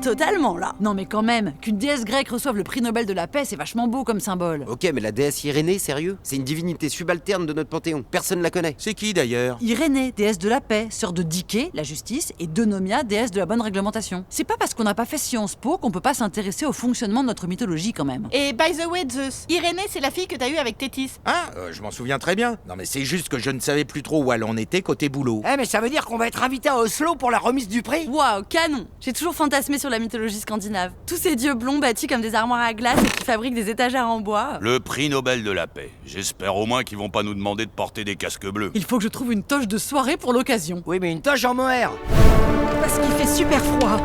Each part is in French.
totalement, là. Non mais quand même, qu'une déesse grecque reçoive le prix Nobel de la paix, c'est vachement beau comme symbole. Ok, mais la déesse Irénée, sérieux? C'est une divinité subalterne de notre panthéon. Personne la connaît. C'est qui d'ailleurs? Irénée, déesse de la paix, sœur de Dike, la justice, et d'Eunomia, déesse de la bonne réglementation. C'est pas parce qu'on n'a pas fait Sciences Po qu'on peut pas s'intéresser au fonctionnement de notre mythologie quand même. Et by the way, Zeus, Irénée, c'est la fille que t'as eue avec Thétis. Ah, je m'en souviens très bien. Non mais c'est juste que je ne savais plus trop où elle en était côté boulot. Eh mais ça veut dire qu'on va être invité à Oslo pour la remise du prix? Waouh, canon! J'ai toujours fantasmé sur la mythologie scandinave. Tous ces dieux blonds bâtis comme des armoires à glace et qui fabriquent des étagères en bois. Le prix Nobel de la paix. J'espère au moins qu'ils vont pas nous demander de porter des casques bleus. Il faut que je trouve une toche de soirée pour l'occasion. Oui mais une toche en mohair. Parce qu'il fait super froid.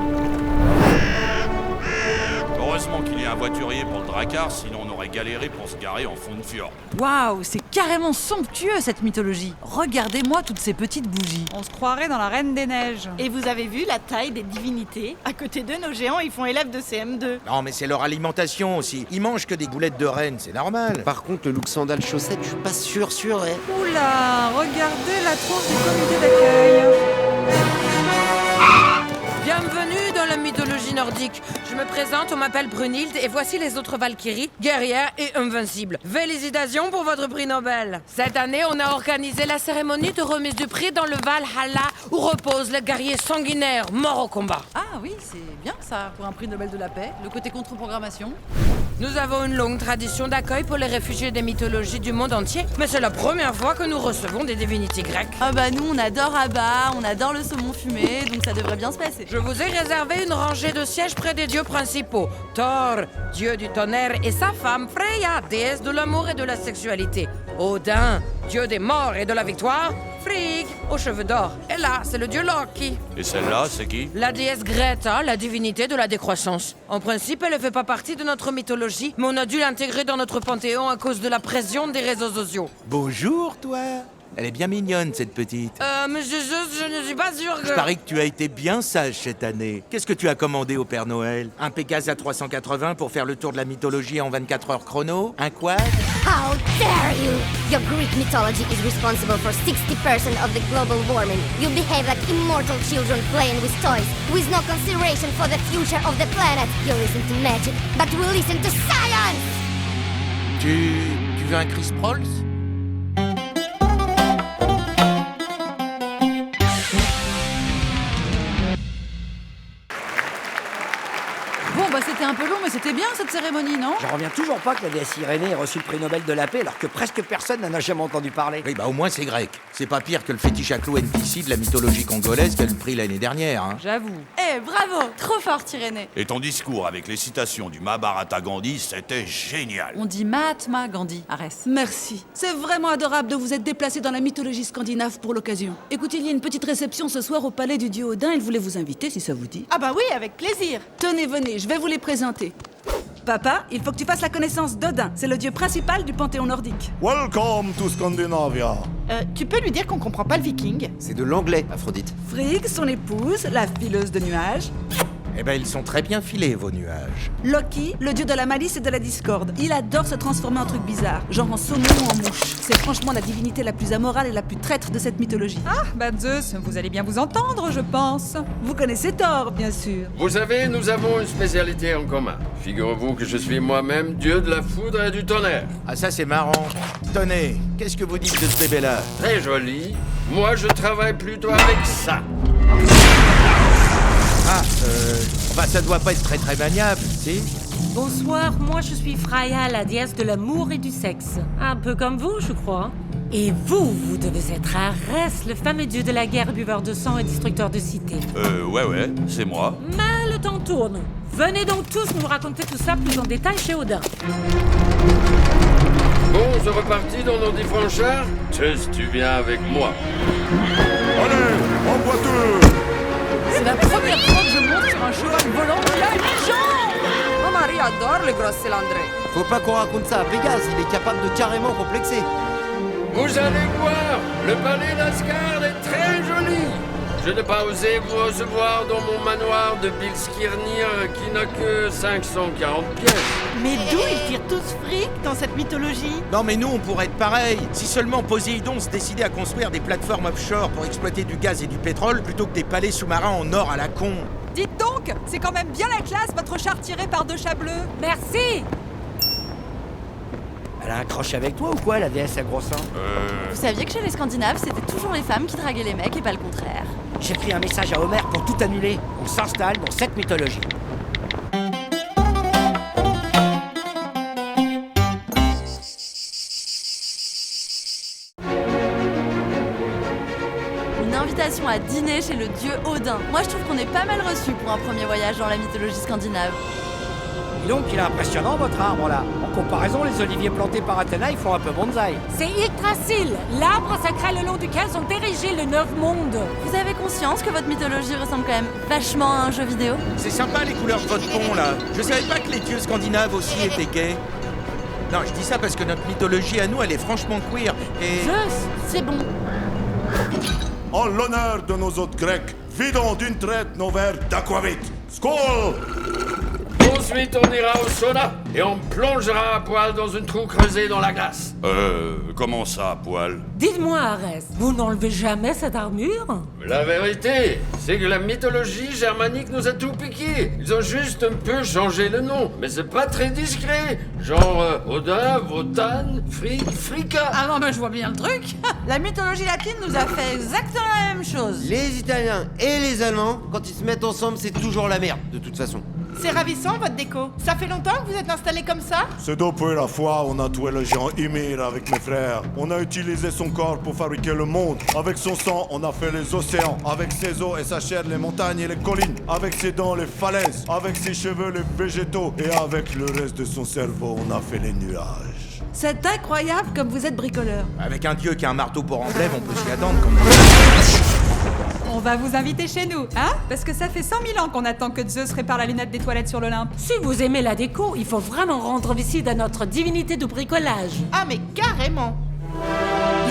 Heureusement qu'il y a un voiturier pour le Drakkar, sinon on aurait galéré pour se garer en fond de fjord. Waouh, c'est carrément somptueux cette mythologie. Regardez-moi toutes ces petites bougies. On se croirait dans la Reine des Neiges. Et vous avez vu la taille des divinités? À côté d'eux, nos géants, ils font élèves de CM2. Non mais c'est leur alimentation aussi. Ils mangent que des boulettes de reine, c'est normal. Par contre, le look sandales chaussettes, je suis pas sûr, Oula, regardez la tronche du comité d'accueil. Bienvenue dans la mythologie nordique. Je me présente, on m'appelle Brunhild et voici les autres Valkyries, guerrières et invincibles. Félicitations pour votre prix Nobel. Cette année, on a organisé la cérémonie de remise du prix dans le Valhalla où repose le guerrier sanguinaire mort au combat. Ah oui, c'est bien ça pour un prix Nobel de la paix. Le côté contre-programmation. Nous avons une longue tradition d'accueil pour les réfugiés des mythologies du monde entier, mais c'est la première fois que nous recevons des divinités grecques. Ah bah nous on adore Abba, on adore le saumon fumé, donc ça devrait bien se passer. Je vous ai réservé une rangée de sièges près des dieux principaux. Thor, dieu du tonnerre, et sa femme Freya, déesse de l'amour et de la sexualité. Odin, dieu des morts et de la victoire. Frigg, aux cheveux d'or. Et là, c'est le dieu Loki. Et celle-là, c'est qui? La déesse Greta, la divinité de la décroissance. En principe, elle ne fait pas partie de notre mythologie, mais on a dû l'intégrer dans notre panthéon à cause de la pression des réseaux sociaux. Bonjour toi. Elle est bien mignonne cette petite. Monsieur Zeus, je ne suis pas sûr que... Je parie que tu as été bien sage cette année. Qu'est-ce que tu as commandé au Père Noël? Un Pégase à 380 pour faire le tour de la mythologie en 24 heures chrono? Un quad? How dare you! Your Greek mythology is responsible for 60% of the global warming. You behave like immortal children playing with toys, with no consideration for the future of the planet. You listen to magic, but we listen to science! Tu veux un Chris Prolls? Bon bah c'était un peu long mais c'était bien cette cérémonie, non? J'en reviens toujours pas que la déesse Irénée ait reçu le prix Nobel de la paix alors que presque personne n'en a jamais entendu parler. Oui, bah au moins c'est grec. C'est pas pire que le fétiche à clous NPC de la mythologie congolaise qu'elle pris l'année dernière, hein. J'avoue. Eh bravo, trop fort Irénée. Et ton discours avec les citations du Mahabharata Gandhi, c'était génial. On dit Mahatma Gandhi, Arès. Merci. C'est vraiment adorable de vous être déplacé dans la mythologie scandinave pour l'occasion. Écoutez, il y a une petite réception ce soir au palais du dieu Odin. Il voulait vous inviter si ça vous dit. Ah bah oui, avec plaisir. Tenez, venez, je vais vous les présenter. Papa, il faut que tu fasses la connaissance d'Odin. C'est le dieu principal du panthéon nordique. Welcome to Scandinavia. Tu peux lui dire qu'on comprend pas le viking? C'est de l'anglais, Aphrodite. Frigg, son épouse, la fileuse de nuages. Eh ben ils sont très bien filés vos nuages. Loki, le dieu de la malice et de la discorde. Il adore se transformer en trucs bizarres, genre en saumon ou en mouche. C'est franchement la divinité la plus amorale et la plus traître de cette mythologie. Ah, bah Zeus, vous allez bien vous entendre, je pense. Vous connaissez Thor, bien sûr. Vous savez, nous avons une spécialité en commun. Figurez-vous que je suis moi-même dieu de la foudre et du tonnerre. Ah ça c'est marrant. Tenez, qu'est-ce que vous dites de ce bébé-là? Très joli. Moi, je travaille plutôt avec ça. Ah, bah ça doit pas être très maniable, si? Bonsoir, moi je suis Freya, la déesse de l'amour et du sexe. Un peu comme vous, je crois. Et vous, vous devez être Arès, le fameux dieu de la guerre, buveur de sang et destructeur de cités. Ouais, c'est moi. Mais le temps tourne. Venez donc tous nous raconter tout ça plus en détail chez Odin. Bon, c'est reparti dans nos différents chars. Tess, tu viens avec moi. Allez, en boiteux. C'est la première fois que je monte sur un cheval volant qui a une jambe. Mon mari adore les grosses cylindrées. Faut pas qu'on raconte ça à Pégase, il est capable de carrément complexer. Vous allez voir, le palais d'Asgard est très joli. Je n'ai pas osé vous recevoir dans mon manoir de Bilskirnir qui n'a que 540 pièces. Mais d'où ils tirent tous fric dans cette mythologie? Non mais nous on pourrait être pareil. Si seulement Poséidon se décidait à construire des plateformes offshore pour exploiter du gaz et du pétrole plutôt que des palais sous-marins en or à la con. Dites donc, donc. C'est quand même bien la classe, votre char tiré par 2 chats bleus. Merci. Elle a un crush avec toi ou quoi, la déesse à gros seins? Vous saviez que chez les Scandinaves, c'était toujours les femmes qui draguaient les mecs et pas le contraire. J'ai pris un message à Homer pour tout annuler. On s'installe dans cette mythologie. Une invitation à dîner chez le dieu Odin. Moi, je trouve qu'on est pas mal reçus pour un premier voyage dans la mythologie scandinave. Dis donc, il est impressionnant votre arbre là. En comparaison, les oliviers plantés par Athéna, ils font un peu bonsaï. C'est Yggdrasil, l'arbre sacré le long duquel sont érigés les 9 mondes. Vous avez conscience que votre mythologie ressemble quand même vachement à un jeu vidéo? C'est sympa les couleurs de votre pont là. Je savais pas que les dieux scandinaves aussi étaient gays. Non, je dis ça parce que notre mythologie à nous, elle est franchement queer et... Juste, c'est bon. En l'honneur de nos hôtes grecs, vidons d'une traite nos verres d'aquavit. Skål! Ensuite, on ira au sauna et on plongera à poil dans une trou creusée dans la glace. Comment ça, à poil? Dites-moi, Arès, vous n'enlevez jamais cette armure? La vérité, c'est que la mythologie germanique nous a tout piqué. Ils ont juste un peu changé le nom, mais c'est pas très discret. Genre Odin, Wotan, Fricka. Ah non, mais je vois bien le truc. La mythologie latine nous a fait exactement la même chose. Les Italiens et les Allemands, quand ils se mettent ensemble, c'est toujours la merde, de toute façon. C'est ravissant votre déco. Ça fait longtemps que vous êtes installé comme ça? C'est depuis la fois où on a tué le géant Ymir avec mes frères. On a utilisé son corps pour fabriquer le monde. Avec son sang, on a fait les océans. Avec ses os et sa chair, les montagnes et les collines. Avec ses dents, les falaises. Avec ses cheveux, les végétaux. Et avec le reste de son cerveau, on a fait les nuages. C'est incroyable comme vous êtes bricoleur. Avec un dieu qui a un marteau pour emblème, on peut s'y attendre quand même. On va vous inviter chez nous, hein? Parce que ça fait 100 000 ans qu'on attend que Zeus répare la lunette des toilettes sur l'Olympe. Si vous aimez la déco, il faut vraiment rendre visite à notre divinité du bricolage. Ah mais carrément.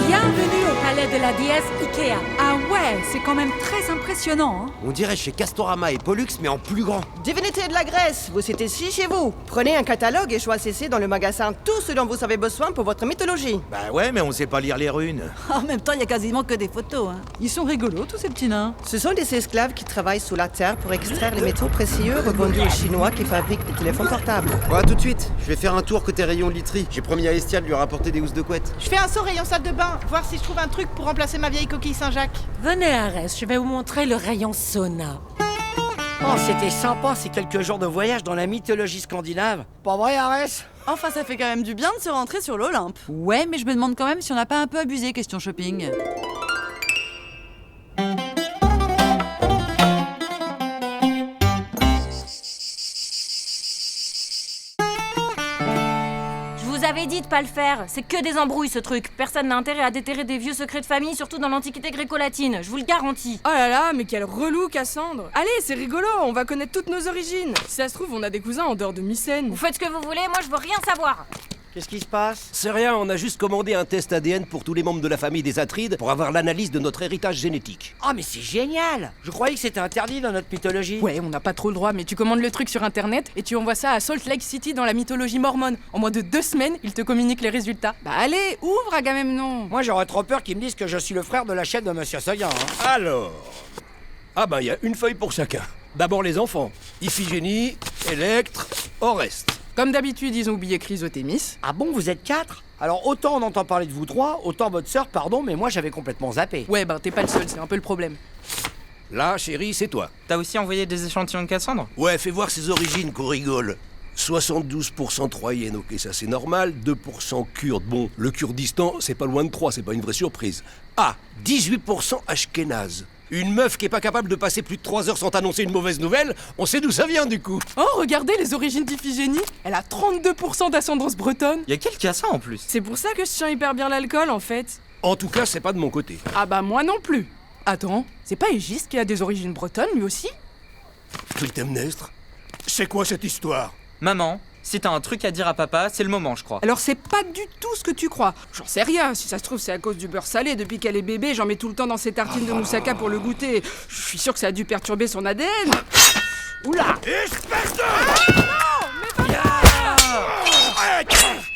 Bienvenue au palais de la déesse Ikea. Ah ouais, c'est quand même très impressionnant, hein? On dirait chez Castorama et Pollux, mais en plus grand. Divinité de la Grèce, vous êtes ici chez vous. Prenez un catalogue et choisissez dans le magasin tout ce dont vous avez besoin pour votre mythologie. Bah ouais, mais on sait pas lire les runes. En même temps, il y a quasiment que des photos. Hein. Ils sont rigolos, tous ces petits nains. Ce sont des esclaves qui travaillent sous la terre pour extraire les métaux précieux revendus aux Chinois qui fabriquent des téléphones portables. Bon, à tout de suite. Je vais faire un tour côté rayon literie. J'ai promis à Estia de lui rapporter des housses de couette. Je fais un saut rayon salle de bain, voir si je trouve un truc pour remplacer ma vieille coquille Saint-Jacques. Venez, Arès, je vais vous montrer le rayon sauna. Oh, c'était sympa ces quelques jours de voyage dans la mythologie scandinave. Pas vrai, Arès? Enfin, ça fait quand même du bien de se rentrer sur l'Olympe. Ouais, mais je me demande quand même si on n'a pas un peu abusé, question shopping. Je vous avais dit de pas le faire. C'est que des embrouilles, ce truc. Personne n'a intérêt à déterrer des vieux secrets de famille, surtout dans l'Antiquité gréco-latine. Je vous le garantis. Oh là là, mais quel relou, Cassandre. Allez, c'est rigolo, on va connaître toutes nos origines. Si ça se trouve, on a des cousins en dehors de Mycène. Vous faites ce que vous voulez, moi je veux rien savoir. Qu'est-ce qui se passe? C'est rien, on a juste commandé un test ADN pour tous les membres de la famille des Atrides pour avoir l'analyse de notre héritage génétique. Oh mais c'est génial! Je croyais que c'était interdit dans notre mythologie. Ouais, on n'a pas trop le droit, mais tu commandes le truc sur internet et tu envoies ça à Salt Lake City dans la mythologie mormone. En moins de 2 semaines, ils te communiquent les résultats. Bah allez, ouvre Agamemnon! Moi j'aurais trop peur qu'ils me disent que je suis le frère de la chef de Monsieur Seguin. Hein. Alors... Ah ben il y a une feuille pour chacun. D'abord les enfants. Iphigénie, Électre, Oreste. Comme d'habitude, ils ont oublié Chrysothémis. Ah bon, vous êtes 4? Alors autant on entend parler de vous 3, autant votre sœur, pardon, mais moi j'avais complètement zappé. Ouais, ben t'es pas le seul, c'est un peu le problème. Là, chérie, c'est toi. T'as aussi envoyé des échantillons de Cassandre? Ouais, fais voir ses origines qu'on rigole. 72% troyenne, ok, ça c'est normal. 2% kurde. Bon, le kurdistan, c'est pas loin de 3, c'est pas une vraie surprise. Ah, 18% ashkénaze. Une meuf qui est pas capable de passer plus de 3 heures sans t'annoncer une mauvaise nouvelle, on sait d'où ça vient du coup. Oh, regardez les origines d'Iphigénie. Elle a 32% d'ascendance bretonne. Y'a quel cassin en plus? C'est pour ça que je tiens hyper bien l'alcool en fait. En tout cas, c'est pas de mon côté. Ah bah moi non plus. Attends, c'est pas Égis qui a des origines bretonnes lui aussi? Clytemnestre, c'est quoi cette histoire? Maman, si t'as un truc à dire à papa, c'est le moment, je crois. Alors c'est pas du tout ce que tu crois. J'en sais rien, si ça se trouve c'est à cause du beurre salé. Depuis qu'elle est bébé, j'en mets tout le temps dans ses tartines de moussaka pour le goûter. Je suis sûr que ça a dû perturber son ADN. Oula! Espèce de... Ah, non! Mais pas...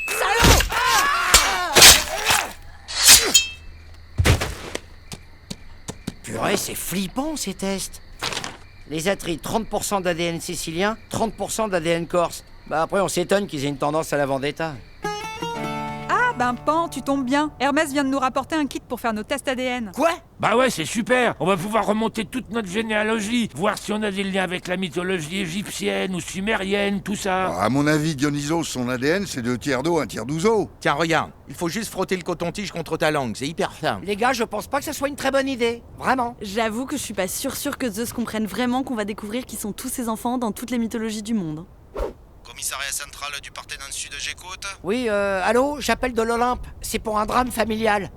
Salaud! Purée, c'est flippant ces tests. Les Atri, 30% d'ADN sicilien, 30% d'ADN corse. Bah après, on s'étonne qu'ils aient une tendance à la vendetta. Ah, ben Pan, tu tombes bien. Hermès vient de nous rapporter un kit pour faire nos tests ADN. Quoi? Bah ouais, c'est super. On va pouvoir remonter toute notre généalogie, voir si on a des liens avec la mythologie égyptienne ou sumérienne, tout ça. À mon avis, Dionysos, son ADN, c'est 2 tiers d'eau, 1 tiers d'ouzo. Tiens, regarde, il faut juste frotter le coton-tige contre ta langue, c'est hyper simple. Les gars, je pense pas que ce soit une très bonne idée. Vraiment. J'avoue que je suis pas sûre que Zeus comprenne vraiment qu'on va découvrir qui sont tous ses enfants dans toutes les mythologies du monde. Commissariat central du Parthénon Sud, j'écoute. Oui, allô, j'appelle de l'Olympe. C'est pour un drame familial.